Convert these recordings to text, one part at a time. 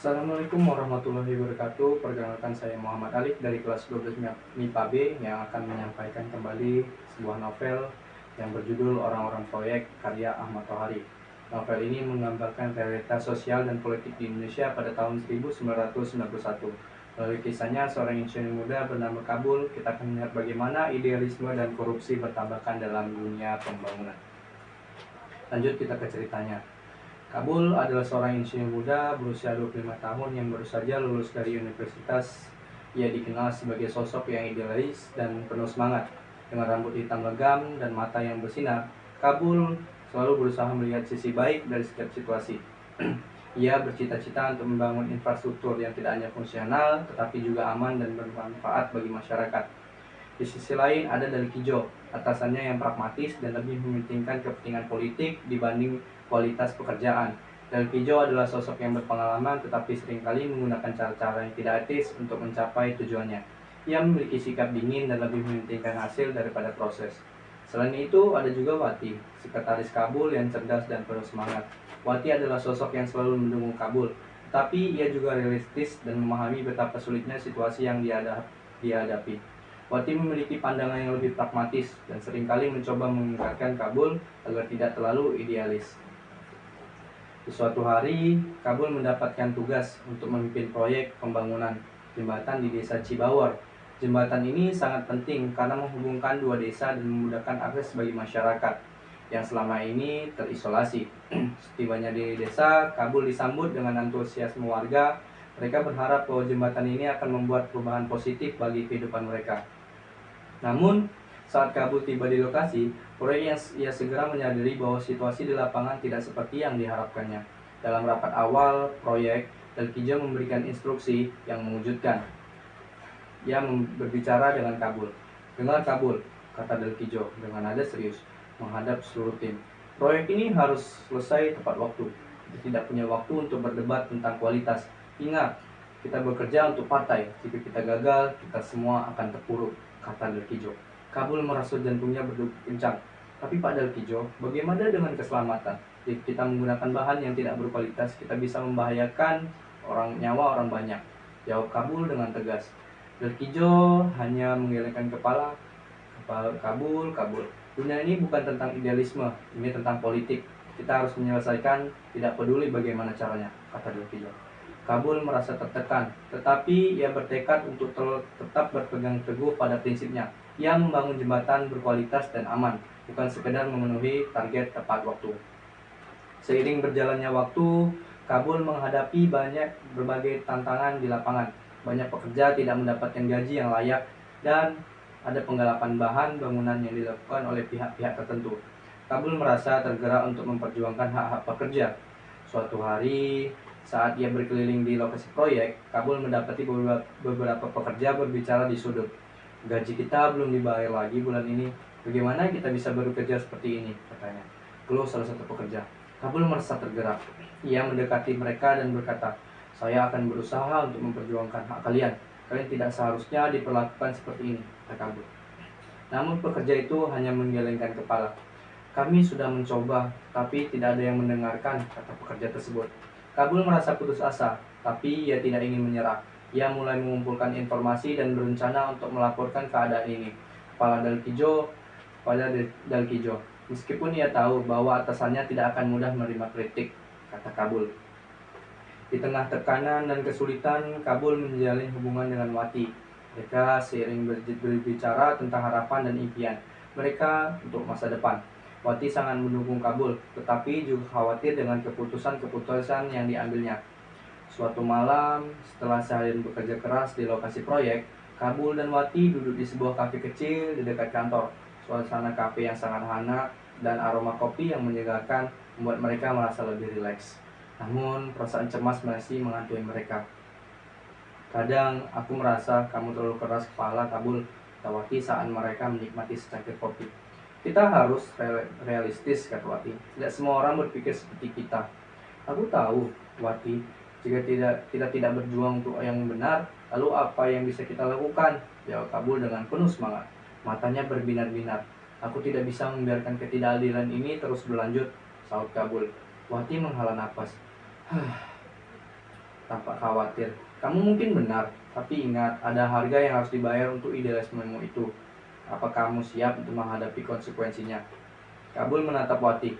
Assalamualaikum warahmatullahi wabarakatuh. Perkenalkan, saya Muhammad Alif dari kelas 12 MIPA B yang akan menyampaikan kembali sebuah novel yang berjudul Orang-Orang Proyek karya Ahmad Tohari. Novel ini menggambarkan realitas sosial dan politik di Indonesia pada tahun 1991. Melalui kisahnya seorang insinyur muda bernama Kabul, kita akan melihat bagaimana idealisme dan korupsi bertambahkan dalam dunia pembangunan. Lanjut kita ke ceritanya. Kabul adalah seorang insinyur muda berusia 25 tahun yang baru saja lulus dari universitas. Ia dikenal sebagai sosok yang idealis dan penuh semangat. Dengan rambut hitam legam dan mata yang bersinar, Kabul selalu berusaha melihat sisi baik dari setiap situasi. Ia bercita-cita untuk membangun infrastruktur yang tidak hanya fungsional, tetapi juga aman dan bermanfaat bagi masyarakat. Di sisi lain ada Dalkijo, atasannya yang pragmatis dan lebih mementingkan kepentingan politik dibanding kualitas pekerjaan. Dalkijo adalah sosok yang berpengalaman tetapi seringkali menggunakan cara-cara yang tidak etis untuk mencapai tujuannya. Ia memiliki sikap dingin dan lebih mementingkan hasil daripada proses. Selain itu ada juga Wati, sekretaris Kabul yang cerdas dan penuh semangat. Wati adalah sosok yang selalu mendukung Kabul, tapi ia juga realistis dan memahami betapa sulitnya situasi yang dihadapi. Wati memiliki pandangan yang lebih pragmatis dan seringkali mencoba mengingatkan Kabul agar tidak terlalu idealis. Di suatu hari, Kabul mendapatkan tugas untuk memimpin proyek pembangunan jembatan di desa Cibawar. Jembatan ini sangat penting karena menghubungkan dua desa dan memudahkan akses bagi masyarakat yang selama ini terisolasi. Setibanya di desa, Kabul disambut dengan antusiasme warga. Mereka berharap bahwa jembatan ini akan membuat perubahan positif bagi kehidupan mereka. Namun, saat Kabul tiba di lokasi, ia segera menyadari bahwa situasi di lapangan tidak seperti yang diharapkannya. Dalam rapat awal proyek, Dalkijo memberikan instruksi yang mengejutkan. Ia berbicara dengan Kabul. "Dengar Kabul," kata Dalkijo dengan nada serius, menghadap seluruh tim. "Proyek ini harus selesai tepat waktu. Kita tidak punya waktu untuk berdebat tentang kualitas. Ingat, kita bekerja untuk partai. Jika kita gagal, kita semua akan terpuruk," kata Dalkijo. Kabul merasa jantungnya berdegup kencang. "Tapi Pak Dalkijo, bagaimana dengan keselamatan? Jika kita menggunakan bahan yang tidak berkualitas, kita bisa membahayakan nyawa orang banyak," jawab Kabul dengan tegas. Dalkijo hanya menggelengkan kepala. Kabul. "Dunia ini bukan tentang idealisme, ini tentang politik. Kita harus menyelesaikan, tidak peduli bagaimana caranya," kata Dalkijo. Kabul merasa tertekan, tetapi ia bertekad untuk tetap berpegang teguh pada prinsipnya. Ia membangun jembatan berkualitas dan aman, bukan sekedar memenuhi target tepat waktu. Seiring berjalannya waktu, Kabul menghadapi berbagai tantangan di lapangan. Banyak pekerja tidak mendapatkan gaji yang layak, dan ada penggalapan bahan bangunan yang dilakukan oleh pihak-pihak tertentu. Kabul merasa tergerak untuk memperjuangkan hak-hak pekerja. Suatu hari, saat ia berkeliling di lokasi proyek, Kabul mendapati beberapa pekerja berbicara di sudut. "Gaji kita belum dibayar lagi bulan ini. Bagaimana kita bisa bekerja seperti ini?" katanya. Keluh salah satu pekerja. Kabul merasa tergerak. Ia mendekati mereka dan berkata, "Saya akan berusaha untuk memperjuangkan hak kalian. Kalian tidak seharusnya diperlakukan seperti ini," kata Kabul. Namun pekerja itu hanya menggelengkan kepala. "Kami sudah mencoba, tapi tidak ada yang mendengarkan," kata pekerja tersebut. Kabul merasa putus asa, tapi ia tidak ingin menyerah. Ia mulai mengumpulkan informasi dan berencana untuk melaporkan keadaan ini kepada Dalkijo. Meskipun ia tahu bahwa atasannya tidak akan mudah menerima kritik, kata Kabul. Di tengah tekanan dan kesulitan, Kabul menjalin hubungan dengan Wati. Mereka seiring berbicara tentang harapan dan impian mereka untuk masa depan. Wati sangat mendukung Kabul, tetapi juga khawatir dengan keputusan-keputusan yang diambilnya. Suatu malam, setelah seharian bekerja keras di lokasi proyek, Kabul dan Wati duduk di sebuah kafe kecil di dekat kantor. Suasana kafe yang sangat hangat dan aroma kopi yang menyegarkan membuat mereka merasa lebih rileks. Namun, perasaan cemas masih menghantui mereka. "Kadang aku merasa kamu terlalu keras kepala, Kabul," kata Wati saat mereka menikmati secangkir kopi. "Kita harus realistis," kata Wati. "Tidak semua orang berpikir seperti kita." "Aku tahu, Wati. Jika kita tidak berjuang untuk yang benar, lalu apa yang bisa kita lakukan?" jawab Kabul dengan penuh semangat. Matanya berbinar-binar. "Aku tidak bisa membiarkan ketidakadilan ini terus berlanjut," sahut Kabul. Wati menghela napas. tampak khawatir. Kamu mungkin benar, tapi ingat, ada harga yang harus dibayar untuk idealismemu itu. Apa kamu siap untuk menghadapi konsekuensinya? Kabul menatap Wati,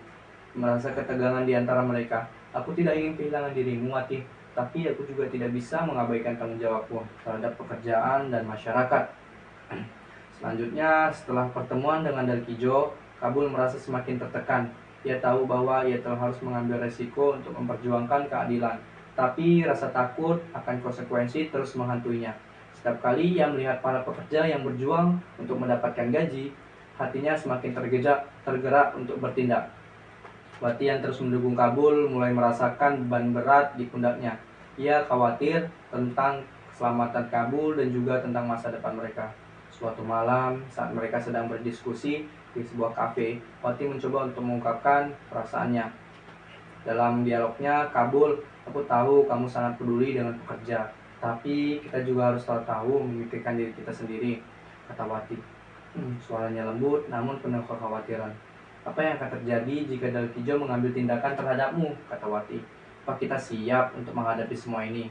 merasa ketegangan di antara mereka. Aku tidak ingin kehilangan dirimu, Wati, tapi aku juga tidak bisa mengabaikan tanggung jawabku terhadap pekerjaan dan masyarakat. Selanjutnya, setelah pertemuan dengan Dalkijo, Kabul merasa semakin tertekan. Ia tahu bahwa ia telah harus mengambil resiko untuk memperjuangkan keadilan, tapi rasa takut akan konsekuensi terus menghantuinya. Setiap kali ia melihat para pekerja yang berjuang untuk mendapatkan gaji, hatinya semakin tergerak untuk bertindak. Wati yang terus mendukung Kabul mulai merasakan beban berat di pundaknya. Ia khawatir tentang keselamatan Kabul dan juga tentang masa depan mereka. Suatu malam, saat mereka sedang berdiskusi di sebuah kafe, Wati mencoba untuk mengungkapkan perasaannya. Dalam dialognya, Kabul, aku tahu kamu sangat peduli dengan pekerja, tapi kita juga harus tahu memikirkan diri kita sendiri, kata Wati. Suaranya lembut namun penuh kekhawatiran. Apa yang akan terjadi jika Dalkijo mengambil tindakan terhadapmu, kata Wati. Apa kita siap untuk menghadapi semua ini?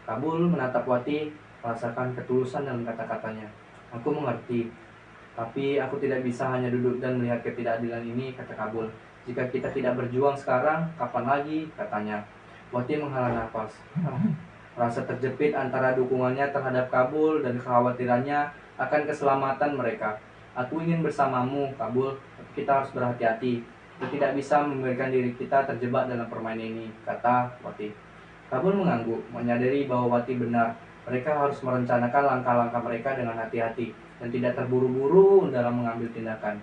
Kabul menatap Wati, merasakan ketulusan dalam kata-katanya. Aku mengerti, tapi aku tidak bisa hanya duduk dan melihat ketidakadilan ini, kata Kabul. Jika kita tidak berjuang sekarang, kapan lagi, katanya. Wati menghela nafas. Rasa terjepit antara dukungannya terhadap Kabul dan kekhawatirannya akan keselamatan mereka. Aku ingin bersamamu, Kabul, tapi kita harus berhati-hati. Kita tidak bisa membiarkan diri kita terjebak dalam permainan ini, kata Wati. Kabul mengangguk, menyadari bahwa Wati benar. Mereka harus merencanakan langkah-langkah mereka dengan hati-hati dan tidak terburu-buru dalam mengambil tindakan.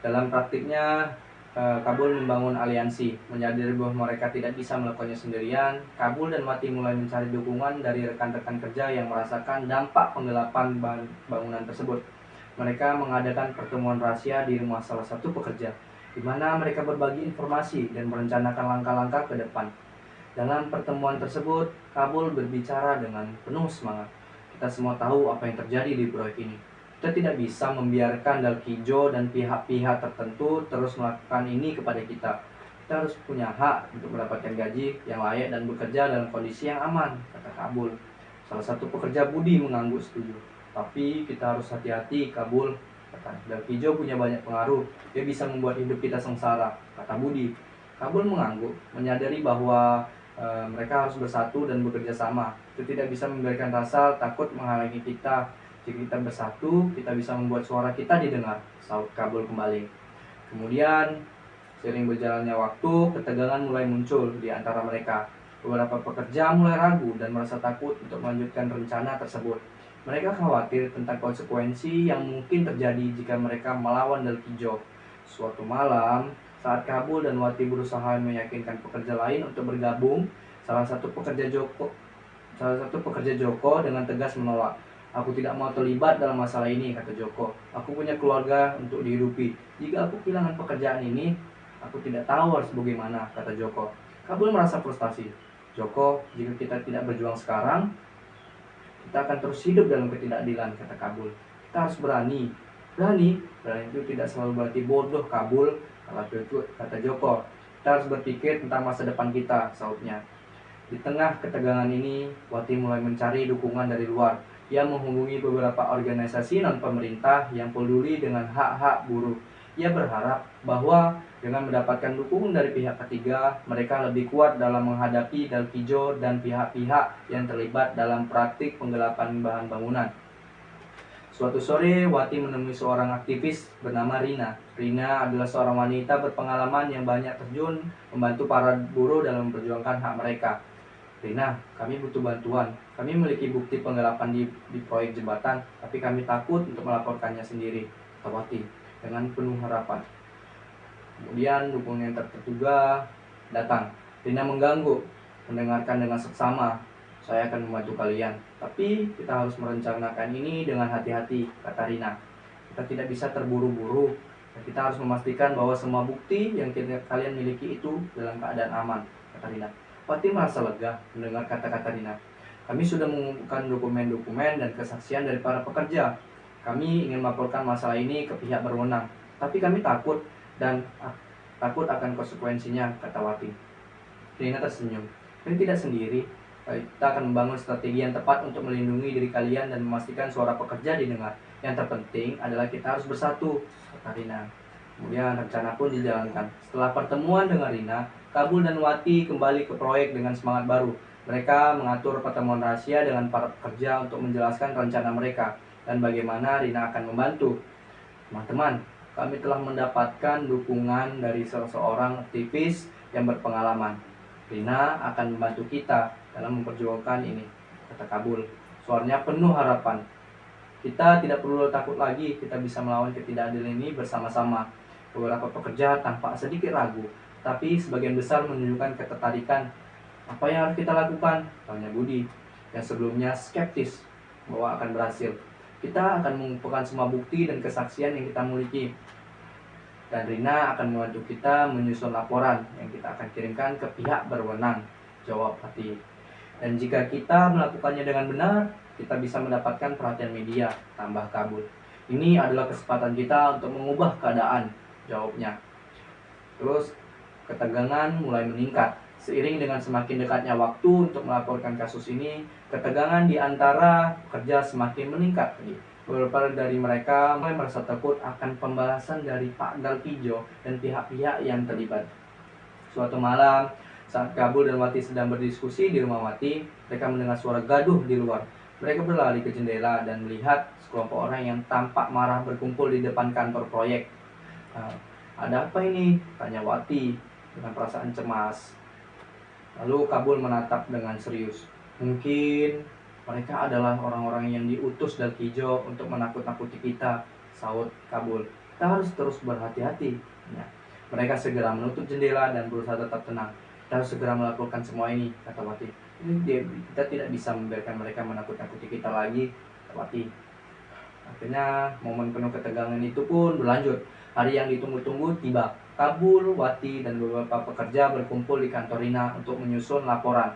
Dalam praktiknya, Kabul membangun aliansi. Menyadari bahwa mereka tidak bisa melakukannya sendirian, Kabul dan Wati mulai mencari dukungan dari rekan-rekan kerja yang merasakan dampak penggelapan bangunan tersebut. Mereka mengadakan pertemuan rahasia di rumah salah satu pekerja, di mana mereka berbagi informasi dan merencanakan langkah-langkah ke depan. Dalam pertemuan tersebut, Kabul berbicara dengan penuh semangat. Kita semua tahu apa yang terjadi di proyek ini. Kita tidak bisa membiarkan Dalkijo dan pihak-pihak tertentu terus melakukan ini kepada kita. Kita harus punya hak untuk mendapatkan gaji yang layak dan bekerja dalam kondisi yang aman, kata Kabul. Salah satu pekerja Budi mengangguk setuju. Tapi kita harus hati-hati, Kabul, kata. Dalkijo punya banyak pengaruh. Dia bisa membuat hidup kita sengsara, kata Budi. Kabul mengangguk, menyadari bahwa mereka harus bersatu dan bekerja sama. Itu tidak bisa membiarkan rasa takut menghalangi kita. Jika kita bersatu, kita bisa membuat suara kita didengar, saut Kabul kembali. Kemudian, seiring berjalannya waktu, ketegangan mulai muncul di antara mereka. Beberapa pekerja mulai ragu dan merasa takut untuk melanjutkan rencana tersebut. Mereka khawatir tentang konsekuensi yang mungkin terjadi jika mereka melawan Dalkijo. Suatu malam, saat Kabul dan Wati berusaha meyakinkan pekerja lain untuk bergabung, salah satu pekerja Joko dengan tegas menolak. Aku tidak mau terlibat dalam masalah ini, kata Joko. Aku punya keluarga untuk dihidupi. Jika aku kehilangan pekerjaan ini, aku tidak tahu harus bagaimana, kata Joko. Kabul merasa frustasi. Joko, jika kita tidak berjuang sekarang, kita akan terus hidup dalam ketidakadilan, kata Kabul. Kita harus berani. Berani itu tidak selalu berarti bodoh, Kabul, kata Joko. Kita harus berpikir tentang masa depan kita, sautnya. Di tengah ketegangan ini, Wati mulai mencari dukungan dari luar. Ia menghubungi beberapa organisasi non-pemerintah yang peduli dengan hak-hak buruh. Ia berharap bahwa dengan mendapatkan dukungan dari pihak ketiga, mereka lebih kuat dalam menghadapi Dalkijo dan pihak-pihak yang terlibat dalam praktik penggelapan bahan bangunan. Suatu sore, Wati menemui seorang aktivis bernama Rina. Rina adalah seorang wanita berpengalaman yang banyak terjun membantu para buruh dalam memperjuangkan hak mereka. Rina, kami butuh bantuan. Kami memiliki bukti penggelapan di proyek jembatan, tapi kami takut untuk melaporkannya sendiri, kata Wati dengan penuh harapan. Kemudian dukungan yang terduga datang. Rina mengganggu, mendengarkan dengan seksama. Saya akan membantu kalian, tapi kita harus merencanakan ini dengan hati-hati, kata Rina. Kita tidak bisa terburu-buru, dan kita harus memastikan bahwa semua bukti yang kalian miliki itu dalam keadaan aman, kata Rina. Wati merasa lega mendengar kata-kata Rina. Kami sudah mengumpulkan dokumen-dokumen dan kesaksian dari para pekerja. Kami ingin melaporkan masalah ini ke pihak berwenang, tapi kami takut akan konsekuensinya, kata Wati. Rina tersenyum. Kalian tidak sendiri. Kita akan membangun strategi yang tepat untuk melindungi diri kalian dan memastikan suara pekerja didengar. Yang terpenting adalah kita harus bersatu, kata Rina. Kemudian rencana pun dijalankan. Setelah pertemuan dengan Rina, Kabul dan Wati kembali ke proyek dengan semangat baru. Mereka mengatur pertemuan rahasia dengan para pekerja untuk menjelaskan rencana mereka dan bagaimana Rina akan membantu. Teman-teman, kami telah mendapatkan dukungan dari seseorang aktivis yang berpengalaman. Rina akan membantu kita dalam memperjuangkan ini, kata Kabul. Suaranya penuh harapan. Kita tidak perlu takut lagi, kita bisa melawan ketidakadilan ini bersama-sama. Beberapa pekerja tampak sedikit ragu, tapi sebagian besar menunjukkan ketertarikan. Apa yang harus kita lakukan? Tanya Budi, yang sebelumnya skeptis bahwa akan berhasil. Kita akan mengumpulkan semua bukti dan kesaksian yang kita miliki. Dan Rina akan membantu kita menyusun laporan yang kita akan kirimkan ke pihak berwenang, jawab Fatih. Dan jika kita melakukannya dengan benar, kita bisa mendapatkan perhatian media, tambah Kabul. Ini adalah kesempatan kita untuk mengubah keadaan, jawabnya. Terus ketegangan mulai meningkat. Seiring dengan semakin dekatnya waktu untuk melaporkan kasus ini, ketegangan di antara pekerja semakin meningkat. Beberapa dari mereka mulai merasa takut akan pembalasan dari Pak Dalkijo dan pihak-pihak yang terlibat. Suatu malam, saat Kabul dan Wati sedang berdiskusi di rumah Wati, mereka mendengar suara gaduh di luar. Mereka berlari ke jendela dan melihat sekelompok orang yang tampak marah berkumpul di depan kantor proyek. Ada apa ini? Tanya Wati dengan perasaan cemas. Lalu Kabul menatap dengan serius. Mungkin mereka adalah orang-orang yang diutus Dalkijo untuk menakut-nakuti kita, sahut Kabul. Kita harus terus berhati-hati. Ya. Mereka segera menutup jendela dan berusaha tetap tenang. Kita harus segera melakukan semua ini, kata Wati. Kita tidak bisa membiarkan mereka menakut-nakuti kita lagi, kata Wati. Akhirnya momen penuh ketegangan itu pun berlanjut. Hari yang ditunggu-tunggu tiba. Kabul, Wati, dan beberapa pekerja berkumpul di kantor Rina untuk menyusun laporan.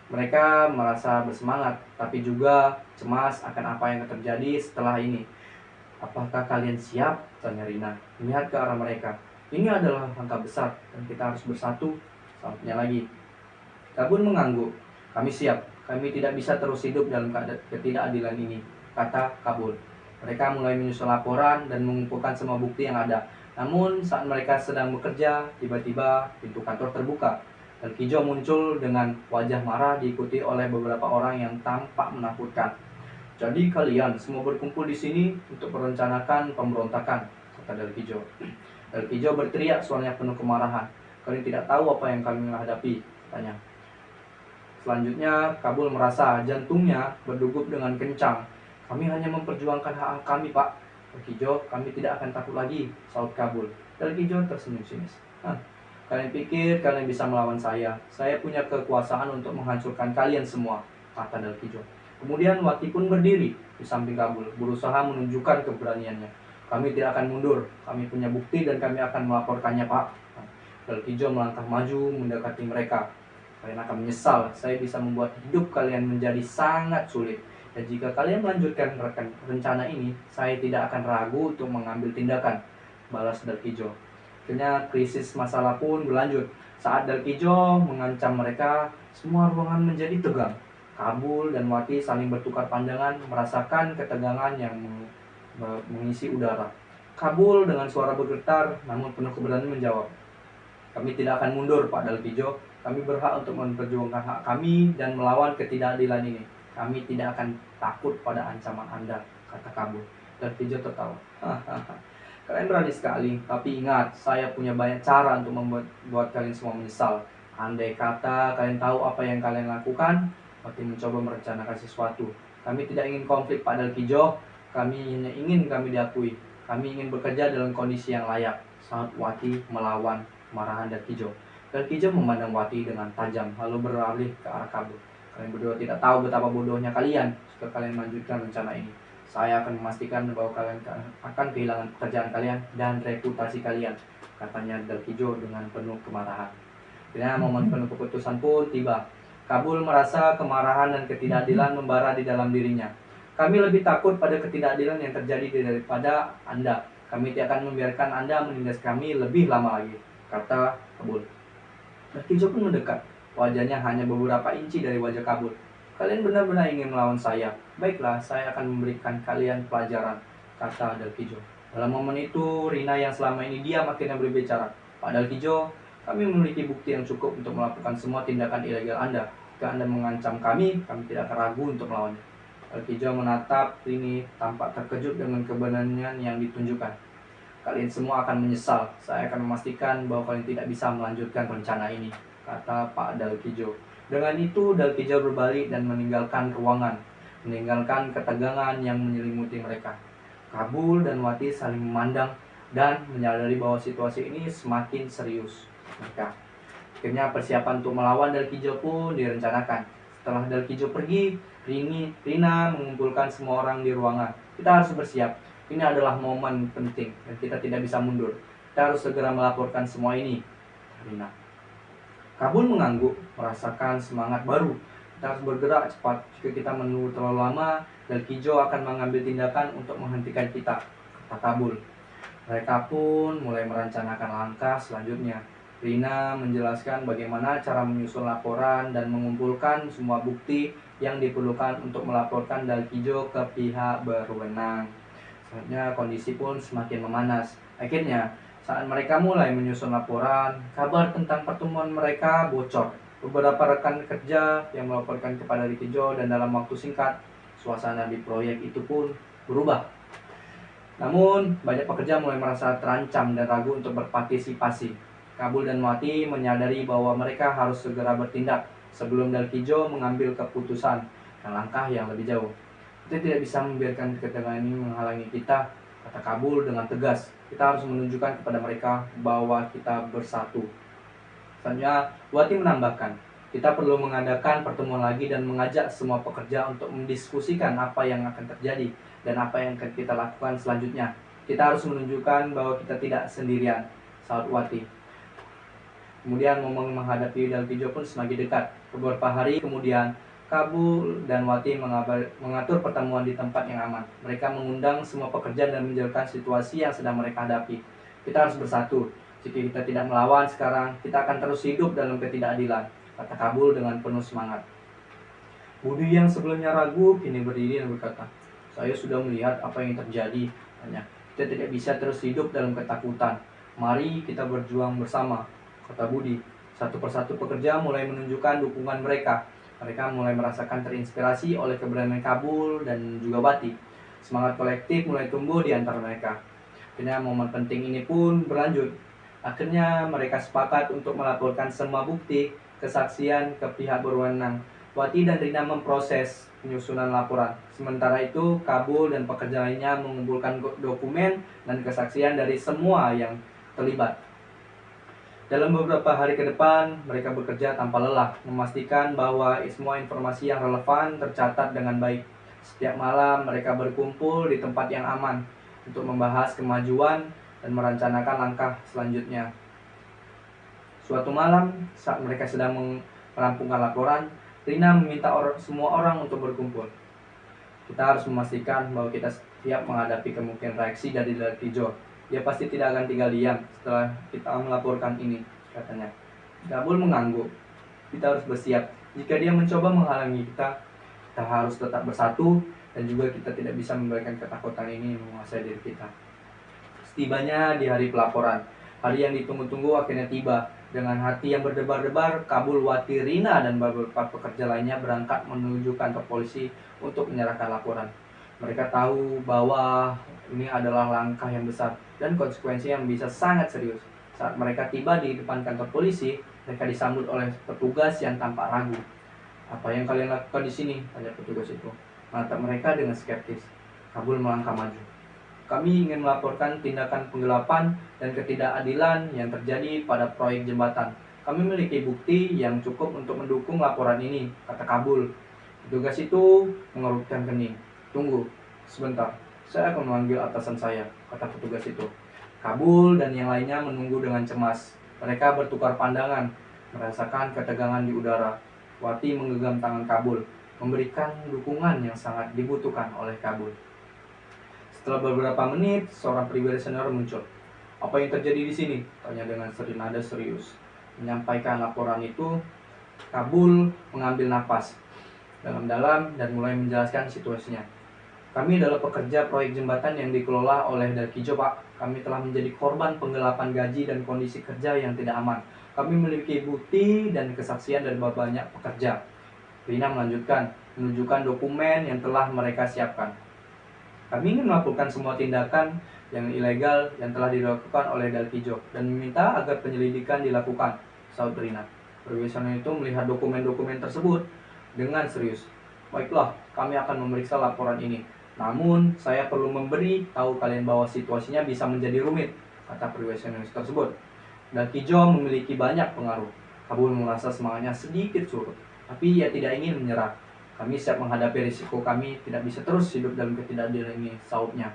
Mereka merasa bersemangat, tapi juga cemas akan apa yang terjadi setelah ini. Apakah kalian siap? Tanya Rina. Melihat ke arah mereka. Ini adalah langkah besar dan kita harus bersatu. Sahutnya lagi. Kabul mengangguk. Kami siap. Kami tidak bisa terus hidup dalam ketidakadilan ini, kata Kabul. Mereka mulai menyusun laporan dan mengumpulkan semua bukti yang ada. Namun saat mereka sedang bekerja, tiba-tiba pintu kantor terbuka. Dalkijo muncul dengan wajah marah diikuti oleh beberapa orang yang tampak menakutkan. Jadi kalian semua berkumpul di sini untuk merencanakan pemberontakan, kata Dalkijo. Dalkijo berteriak, suaranya penuh kemarahan. Kalian tidak tahu apa yang kami hadapi, katanya. Selanjutnya, Kabul merasa jantungnya berdegup dengan kencang. Kami hanya memperjuangkan hak kami, Pak. Dalkijo, kami tidak akan takut lagi, sahut Kabul. Dalkijo tersenyum sinis. Kalian pikir kalian bisa melawan saya? Saya punya kekuasaan untuk menghancurkan kalian semua, kata Dalkijo. Kemudian Wati pun berdiri di samping Kabul, berusaha menunjukkan keberaniannya. Kami tidak akan mundur, kami punya bukti dan kami akan melaporkannya, Pak. Dalkijo melangkah maju mendekati mereka. Kalian akan menyesal, saya bisa membuat hidup kalian menjadi sangat sulit. Dan jika kalian melanjutkan rencana ini, saya tidak akan ragu untuk mengambil tindakan, balas Dalkijo. Akhirnya krisis masalah pun berlanjut. Saat Dalkijo mengancam mereka, semua ruangan menjadi tegang. Kabul dan Wati saling bertukar pandangan, merasakan ketegangan yang mengisi udara. Kabul dengan suara bergetar, namun penuh keberanian menjawab. Kami tidak akan mundur, Pak Dalkijo. Kami berhak untuk memperjuangkan hak kami dan melawan ketidakadilan ini. Kami tidak akan takut pada ancaman Anda, kata Kabul. Dalkijo tertawa. Kalian berani sekali, tapi ingat, saya punya banyak cara untuk membuat kalian semua menyesal. Andai kata kalian tahu apa yang kalian lakukan, Wati mencoba merencanakan sesuatu. Kami tidak ingin konflik, Pak Dalkijo. Kami hanya ingin kami diakui. Kami ingin bekerja dalam kondisi yang layak, saat Wati melawan kemarahan Dalkijo. Dalkijo memandang Wati dengan tajam, lalu beralih ke arah Kabul. Kalian berdua tidak tahu betapa bodohnya kalian jika kalian melanjutkan rencana ini. Saya akan memastikan bahwa kalian akan kehilangan pekerjaan kalian dan reputasi kalian, katanya Dalkijo dengan penuh kemarahan. Akhirnya momen penuh keputusan pun tiba. Kabul merasa kemarahan dan ketidakadilan membara di dalam dirinya. Kami lebih takut pada ketidakadilan yang terjadi daripada Anda. Kami tidak akan membiarkan Anda menindas kami lebih lama lagi, kata Kabul. Dalkijo pun mendekat. Wajahnya hanya beberapa inci dari wajah Kabul. "Kalian benar-benar ingin melawan saya? Baiklah, saya akan memberikan kalian pelajaran," kata Dalkijo. Dalam momen itu, Rina yang selama ini diam akhirnya berbicara. "Pak Dalkijo, kami memiliki bukti yang cukup untuk melakukan semua tindakan ilegal Anda. Jika Anda mengancam kami tidak akan ragu untuk melawannya." Dalkijo menatap Rini tampak terkejut dengan keberanian yang ditunjukkan. "Kalian semua akan menyesal. Saya akan memastikan bahwa kalian tidak bisa melanjutkan rencana ini," kata Pak Dalkijo. Dengan itu, Dalkijo berbalik dan meninggalkan ruangan, meninggalkan ketegangan yang menyelimuti mereka. Kabul dan Wati saling memandang dan menyadari bahwa situasi ini semakin serius. Akhirnya persiapan untuk melawan Dalkijo pun direncanakan. Setelah Dalkijo pergi, Rina mengumpulkan semua orang di ruangan. "Kita harus bersiap. Ini adalah momen penting dan kita tidak bisa mundur. Kita harus segera melaporkan semua ini," Rina. Kabul mengangguk, merasakan semangat baru. "Kita harus bergerak cepat. Jika kita menunggu terlalu lama, Dalkijo akan mengambil tindakan untuk menghentikan kita," kata Kabul. Mereka pun mulai merencanakan langkah selanjutnya. Rina menjelaskan bagaimana cara menyusun laporan dan mengumpulkan semua bukti yang diperlukan untuk melaporkan Dalkijo ke pihak berwenang. Saatnya kondisi pun semakin memanas. Akhirnya, saat mereka mulai menyusun laporan, kabar tentang pertemuan mereka bocor. Beberapa rekan kerja yang melaporkan kepada Dalkijo dan dalam waktu singkat, suasana di proyek itu pun berubah. Namun, banyak pekerja mulai merasa terancam dan ragu untuk berpartisipasi. Kabul dan Wati menyadari bahwa mereka harus segera bertindak sebelum Dalkijo mengambil keputusan dan langkah yang lebih jauh. "Kita tidak bisa membiarkan ketegangan ini menghalangi kita," kata Kabul dengan tegas. "Kita harus menunjukkan kepada mereka bahwa kita bersatu." Selanjutnya, Wati menambahkan, "Kita perlu mengadakan pertemuan lagi dan mengajak semua pekerja untuk mendiskusikan apa yang akan terjadi dan apa yang akan kita lakukan selanjutnya. Kita harus menunjukkan bahwa kita tidak sendirian," sahut Wati. Kemudian momen menghadapi Dalkijo pun semakin dekat. Beberapa hari kemudian, Kabul dan Wati mengatur pertemuan di tempat yang aman. Mereka mengundang semua pekerja dan menjelaskan situasi yang sedang mereka hadapi. "Kita harus bersatu. Jika kita tidak melawan sekarang, kita akan terus hidup dalam ketidakadilan," kata Kabul dengan penuh semangat. Budi yang sebelumnya ragu kini berdiri dan berkata, "Saya sudah melihat apa yang terjadi. Kita tidak bisa terus hidup dalam ketakutan. Mari kita berjuang bersama," kata Budi. Satu persatu pekerja mulai menunjukkan dukungan mereka. Mereka mulai merasakan terinspirasi oleh keberanian Kabul dan juga Wati. Semangat kolektif mulai tumbuh di antara mereka. Akhirnya momen penting ini pun berlanjut. Akhirnya mereka sepakat untuk melaporkan semua bukti kesaksian ke pihak berwenang. Wati dan Rina memproses penyusunan laporan. Sementara itu, Kabul dan pekerja lainnya mengumpulkan dokumen dan kesaksian dari semua yang terlibat. Dalam beberapa hari ke depan, mereka bekerja tanpa lelah, memastikan bahwa semua informasi yang relevan tercatat dengan baik. Setiap malam, mereka berkumpul di tempat yang aman untuk membahas kemajuan dan merencanakan langkah selanjutnya. Suatu malam, saat mereka sedang merampungkan laporan, Rina meminta semua orang untuk berkumpul. "Kita harus memastikan bahwa kita siap menghadapi kemungkinan reaksi dari Dalkijo. Dia pasti tidak akan tinggal diam setelah kita melaporkan ini," katanya. Kabul mengangguk. "Kita harus bersiap. Jika dia mencoba menghalangi kita harus tetap bersatu dan juga kita tidak bisa membiarkan ketakutan ini menguasai diri kita." Setibanya di hari pelaporan, hari yang ditunggu-tunggu akhirnya tiba. Dengan hati yang berdebar-debar, Kabul, Wati, Rina, dan beberapa pekerja lainnya berangkat menuju kantor polisi untuk menyerahkan laporan. Mereka tahu bahwa ini adalah langkah yang besar dan konsekuensi yang bisa sangat serius. Saat mereka tiba di depan kantor polisi, mereka disambut oleh petugas yang tampak ragu. "Apa yang kalian lakukan di sini?" tanya petugas itu. Menatap mereka dengan skeptis. Kabul melangkah maju. "Kami ingin melaporkan tindakan penggelapan dan ketidakadilan yang terjadi pada proyek jembatan. Kami memiliki bukti yang cukup untuk mendukung laporan ini," kata Kabul. Petugas itu mengerutkan kening. "Tunggu sebentar, saya akan memanggil atasan saya," kata petugas itu. Kabul dan yang lainnya menunggu dengan cemas. Mereka bertukar pandangan, merasakan ketegangan di udara. Wati menggenggam tangan Kabul, memberikan dukungan yang sangat dibutuhkan oleh Kabul. Setelah beberapa menit, seorang pribadi senior muncul. "Apa yang terjadi di sini?" tanya dengan nada serius. Menyampaikan laporan itu, Kabul mengambil nafas dalam-dalam dan mulai menjelaskan situasinya. Kami adalah pekerja proyek jembatan yang dikelola oleh Dalkijo, Pak. Kami telah menjadi korban penggelapan gaji dan kondisi kerja yang tidak aman. Kami memiliki bukti dan kesaksian dari banyak pekerja. Rina melanjutkan, menunjukkan dokumen yang telah mereka siapkan. Kami ingin melakukan semua tindakan yang ilegal yang telah dilakukan oleh Dalkijo dan meminta agar penyelidikan dilakukan, saud Rina. Perwira itu melihat dokumen-dokumen tersebut dengan serius. Baiklah, kami akan memeriksa laporan ini. Namun, saya perlu memberi tahu kalian bahwa situasinya bisa menjadi rumit, kata perwira tersebut. Dalkijo memiliki banyak pengaruh. Kabul merasa semangatnya sedikit surut, tapi ia tidak ingin menyerah. Kami siap menghadapi risiko, kami tidak bisa terus hidup dalam ketidakadilan ini, sautnya.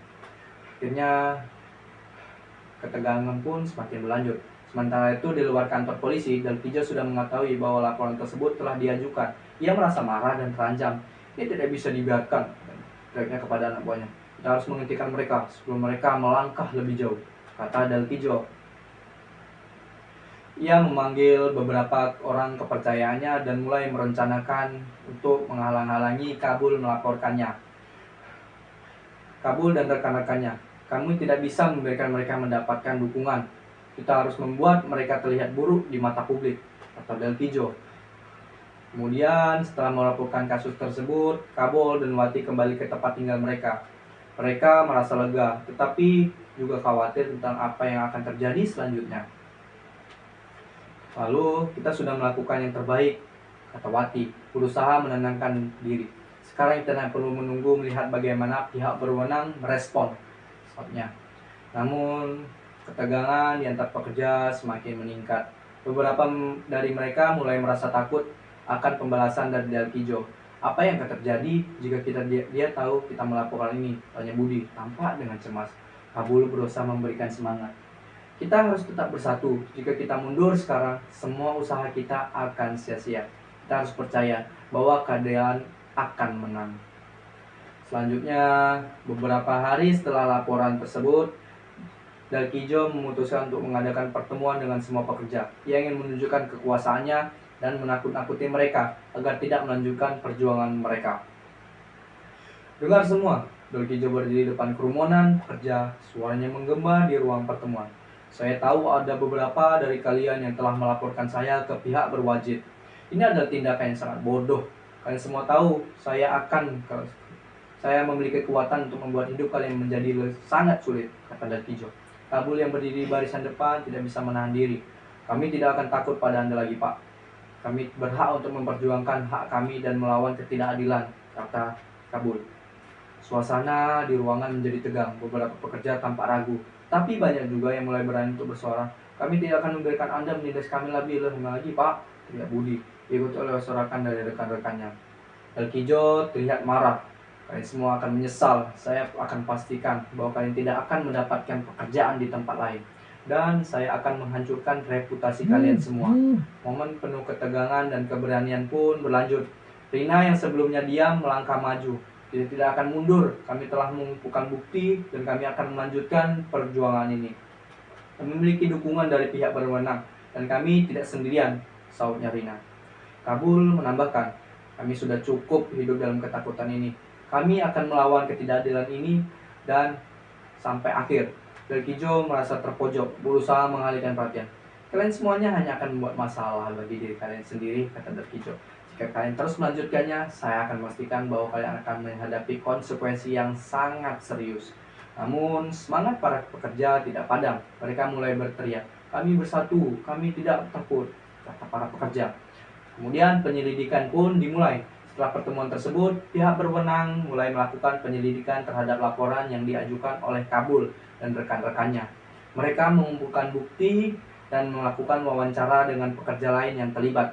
Akhirnya, ketegangan pun semakin berlanjut. Sementara itu di luar kantor polisi, Dalkijo sudah mengetahui bahwa laporan tersebut telah diajukan. Ia merasa marah dan terancam. Ini tidak bisa dibiarkan, teriaknya kepada anak buahnya. Kita harus menghentikan mereka sebelum mereka melangkah lebih jauh, kata Dalkijo. Ia memanggil beberapa orang kepercayaannya dan mulai merencanakan untuk menghalang-halangi Kabul melaporkannya. Kabul dan rekan-rekannya, kami tidak bisa memberikan mereka mendapatkan dukungan. Kita harus membuat mereka terlihat buruk di mata publik, kata Dalkijo. Kemudian setelah melaporkan kasus tersebut, Kabul dan Wati kembali ke tempat tinggal mereka. Mereka merasa lega, tetapi juga khawatir tentang apa yang akan terjadi selanjutnya. Lalu kita sudah melakukan yang terbaik, kata Wati, berusaha menenangkan diri. Sekarang kita tidak perlu menunggu melihat bagaimana pihak berwenang merespon, saatnya. Namun ketegangan di antar pekerja semakin meningkat. Beberapa dari mereka mulai merasa takut akan pembalasan dari Dalkijo. Apa yang akan terjadi jika dia tahu kita melaporkan ini? Tanya Budi, tampak dengan cemas. Kabul berusaha memberikan semangat. Kita harus tetap bersatu. Jika kita mundur sekarang, semua usaha kita akan sia-sia. Kita harus percaya bahwa keadaan akan menang. Selanjutnya, beberapa hari setelah laporan tersebut, Dalkijo memutuskan untuk mengadakan pertemuan dengan semua pekerja. Ia ingin menunjukkan kekuasaannya dan menakut-nakuti mereka agar tidak melanjutkan perjuangan mereka. Dengar semua, Dalkijo berdiri di depan kerumunan pekerja. Suaranya menggema di ruang pertemuan. Saya tahu ada beberapa dari kalian yang telah melaporkan saya ke pihak berwajib. Ini adalah tindakan yang sangat bodoh. Kalian semua tahu saya memiliki kekuatan untuk membuat hidup kalian menjadi sangat sulit, kata Dalkijo. Kabul yang berdiri di barisan depan tidak bisa menahan diri. Kami tidak akan takut pada Anda lagi, Pak. Kami berhak untuk memperjuangkan hak kami dan melawan ketidakadilan, kata Kabul. Suasana di ruangan menjadi tegang. Beberapa pekerja tampak ragu, tapi banyak juga yang mulai berani untuk bersuara. Kami tidak akan membiarkan Anda menindas kami lebih lagi, Pak, teriak Budi, diikuti oleh sorakan dari rekan-rekannya. Dalkijo terlihat marah. Kalian semua akan menyesal. Saya akan pastikan bahwa kalian tidak akan mendapatkan pekerjaan di tempat lain. Dan saya akan menghancurkan reputasi kalian semua. Momen penuh ketegangan dan keberanian pun berlanjut. Rina yang sebelumnya diam melangkah maju. Dia tidak akan mundur. Kami telah mengumpulkan bukti dan kami akan melanjutkan perjuangan ini. Kami memiliki dukungan dari pihak berwenang dan kami tidak sendirian, sautnya Rina. Kabul menambahkan, kami sudah cukup hidup dalam ketakutan ini. Kami akan melawan ketidakadilan ini dan sampai akhir. Dalkijo merasa terpojok, berusaha mengalihkan perhatian. Kalian semuanya hanya akan membuat masalah bagi diri kalian sendiri, kata Dalkijo. Jika kalian terus melanjutkannya, saya akan memastikan bahwa kalian akan menghadapi konsekuensi yang sangat serius. Namun, semangat para pekerja tidak padam. Mereka mulai berteriak, kami bersatu, kami tidak takut, kata para pekerja. Kemudian penyelidikan pun dimulai. Setelah pertemuan tersebut, pihak berwenang mulai melakukan penyelidikan terhadap laporan yang diajukan oleh Kabul dan rekan-rekannya. Mereka mengumpulkan bukti dan melakukan wawancara dengan pekerja lain yang terlibat.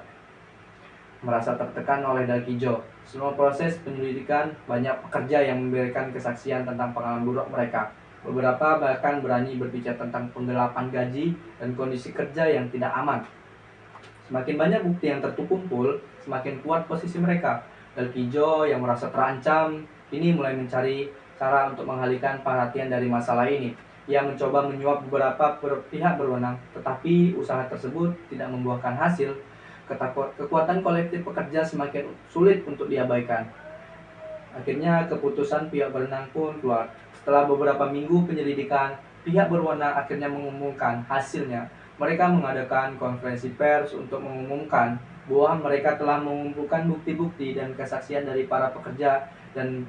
Merasa tertekan oleh Dalkijo, semua proses penyelidikan banyak pekerja yang memberikan kesaksian tentang pengalaman buruk mereka. Beberapa bahkan berani berbicara tentang penggelapan gaji dan kondisi kerja yang tidak aman. Semakin banyak bukti yang terkumpul, semakin kuat posisi mereka. Dalkijo yang merasa terancam, ini mulai mencari cara untuk mengalihkan perhatian dari masalah ini. Ia mencoba menyuap beberapa pihak berwenang, tetapi usaha tersebut tidak membuahkan hasil. Kekuatan kolektif pekerja semakin sulit untuk diabaikan. Akhirnya keputusan pihak berwenang pun keluar. Setelah beberapa minggu penyelidikan, pihak berwenang akhirnya mengumumkan hasilnya. Mereka mengadakan konferensi pers untuk mengumumkan bahwa mereka telah mengumpulkan bukti-bukti dan kesaksian dari para pekerja dan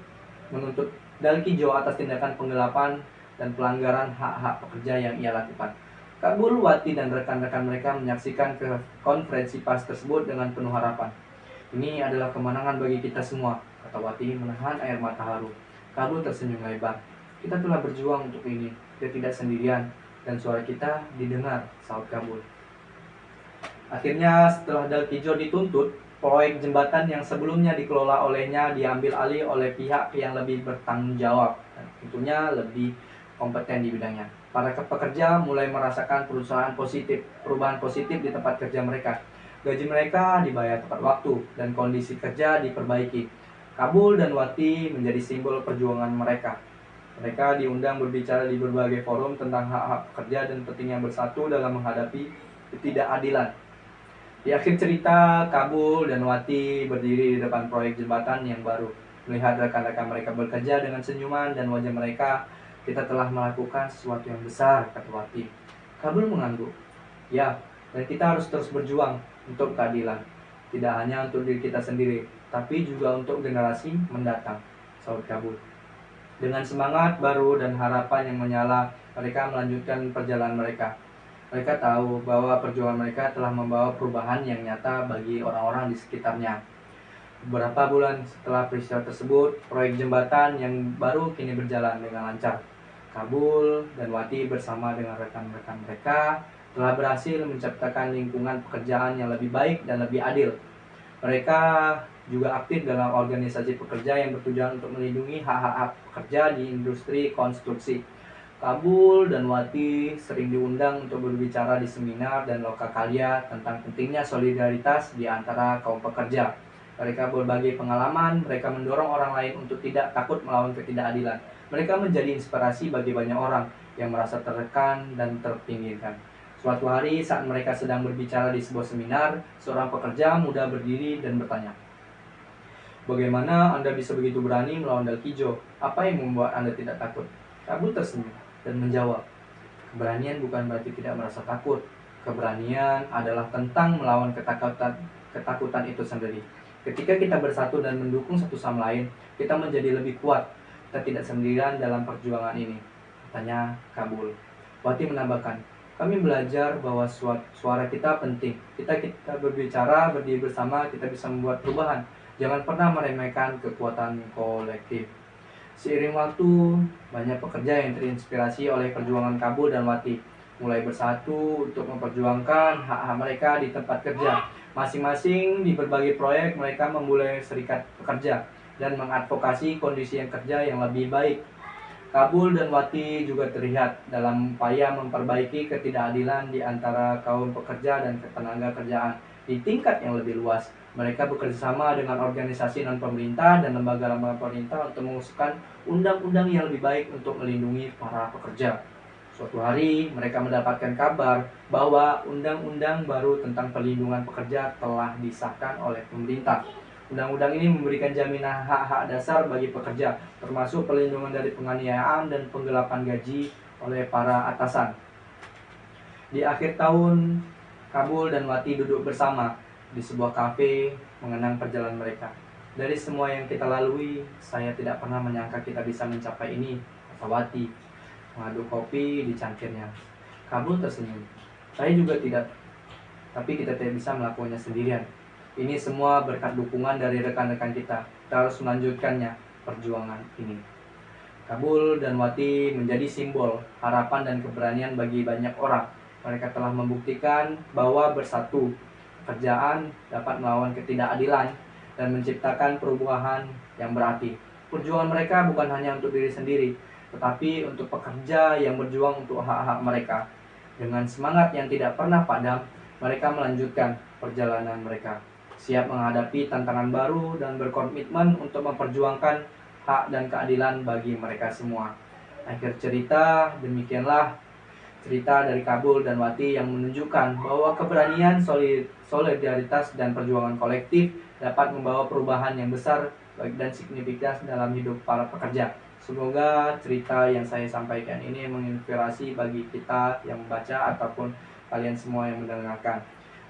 menuntut Dalkijo atas tindakan penggelapan dan pelanggaran hak-hak pekerja yang ia lakukan. Kabul, Wati, dan rekan-rekan mereka menyaksikan ke konferensi pers tersebut dengan penuh harapan. Ini adalah kemenangan bagi kita semua, kata Wati menahan air mata haru. Kabul tersenyum lebar. Kita telah berjuang untuk ini, kita tidak sendirian, dan suara kita didengar, saut Kabul. Akhirnya setelah Dalkijo dituntut, proyek jembatan yang sebelumnya dikelola olehnya diambil alih oleh pihak yang lebih bertanggung jawab dan tentunya lebih kompeten di bidangnya. Para pekerja mulai merasakan perubahan positif di tempat kerja mereka. Gaji mereka dibayar tepat waktu dan kondisi kerja diperbaiki. Kabul dan Wati menjadi simbol perjuangan mereka. Mereka diundang berbicara di berbagai forum tentang hak-hak pekerja dan pentingnya bersatu dalam menghadapi ketidakadilan. Di akhir cerita, Kabul dan Wati berdiri di depan proyek jembatan yang baru. Melihat rekan-rekan mereka bekerja dengan senyuman dan wajah mereka, kita telah melakukan sesuatu yang besar, kata Wati. Kabul mengangguk. Ya, dan kita harus terus berjuang untuk keadilan. Tidak hanya untuk diri kita sendiri, tapi juga untuk generasi mendatang, saut Kabul. Dengan semangat baru dan harapan yang menyala, mereka melanjutkan perjalanan mereka. Mereka tahu bahwa perjuangan mereka telah membawa perubahan yang nyata bagi orang-orang di sekitarnya. Beberapa bulan setelah peristiwa tersebut, proyek jembatan yang baru kini berjalan dengan lancar. Kabul dan Wati bersama dengan rekan-rekan mereka telah berhasil menciptakan lingkungan pekerjaan yang lebih baik dan lebih adil. Mereka juga aktif dalam organisasi pekerja yang bertujuan untuk melindungi hak-hak pekerja di industri konstruksi. Kabul dan Wati sering diundang untuk berbicara di seminar dan lokakarya tentang pentingnya solidaritas di antara kaum pekerja. Mereka berbagi pengalaman, mereka mendorong orang lain untuk tidak takut melawan ketidakadilan. Mereka menjadi inspirasi bagi banyak orang yang merasa tertekan dan terpinggirkan. Suatu hari saat mereka sedang berbicara di sebuah seminar, seorang pekerja muda berdiri dan bertanya, "Bagaimana Anda bisa begitu berani melawan Dalkijo? Apa yang membuat Anda tidak takut?" Kabul tersenyum dan menjawab, "Keberanian bukan berarti tidak merasa takut. Keberanian adalah tentang melawan ketakutan itu sendiri. Ketika kita bersatu dan mendukung satu sama lain, kita menjadi lebih kuat. Kita tidak sendirian dalam perjuangan ini," katanya Kabul. Wati menambahkan, "Kami belajar bahwa suara kita penting. Kita berbicara, berdiri bersama, kita bisa membuat perubahan. Jangan pernah meremehkan kekuatan kolektif." Seiring waktu, banyak pekerja yang terinspirasi oleh perjuangan Kabul dan Wati mulai bersatu untuk memperjuangkan hak-hak mereka di tempat kerja. Masing-masing di berbagai proyek mereka memulai serikat pekerja dan mengadvokasi kondisi kerja yang lebih baik. Kabul dan Wati juga terlihat dalam upaya memperbaiki ketidakadilan di antara kaum pekerja dan tenaga kerjaan di tingkat yang lebih luas. Mereka bekerjasama dengan organisasi non-pemerintah dan lembaga-lembaga pemerintah untuk mengusulkan undang-undang yang lebih baik untuk melindungi para pekerja. Suatu hari, mereka mendapatkan kabar bahwa undang-undang baru tentang perlindungan pekerja telah disahkan oleh pemerintah. Undang-undang ini memberikan jaminan hak-hak dasar bagi pekerja, termasuk perlindungan dari penganiayaan dan penggelapan gaji oleh para atasan. Di akhir tahun, Kabul dan Wati duduk bersama di sebuah kafe mengenang perjalanan mereka. "Dari semua yang kita lalui, saya tidak pernah menyangka kita bisa mencapai ini," kata Wati, mengaduk kopi di cangkirnya. Kabul tersenyum. "Saya juga tidak, tapi kita tidak bisa melakukannya sendirian. Ini semua berkat dukungan dari rekan-rekan kita. Kita harus melanjutkannya, perjuangan ini." Kabul dan Wati menjadi simbol harapan dan keberanian bagi banyak orang. Mereka telah membuktikan bahwa bersatu, pekerjaan dapat melawan ketidakadilan dan menciptakan perubahan yang berarti. Perjuangan mereka bukan hanya untuk diri sendiri, tetapi untuk pekerja yang berjuang untuk hak-hak mereka. Dengan semangat yang tidak pernah padam, mereka melanjutkan perjalanan mereka, siap menghadapi tantangan baru dan berkomitmen untuk memperjuangkan hak dan keadilan bagi mereka semua. Akhir cerita, demikianlah cerita dari Kabul dan Wati yang menunjukkan bahwa keberanian, solidaritas, dan perjuangan kolektif dapat membawa perubahan yang besar dan signifikan dalam hidup para pekerja. Semoga cerita yang saya sampaikan ini menginspirasi bagi kita yang membaca ataupun kalian semua yang mendengarkan.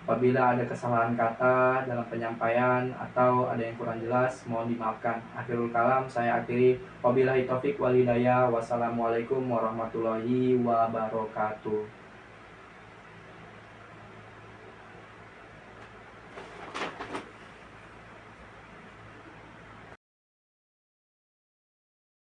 Apabila ada kesalahan kata dalam penyampaian atau ada yang kurang jelas, mohon dimaafkan. Akhirul kalam, saya akhiri. Wabillahi taufik wal hidayah. Wassalamualaikum warahmatullahi wabarakatuh.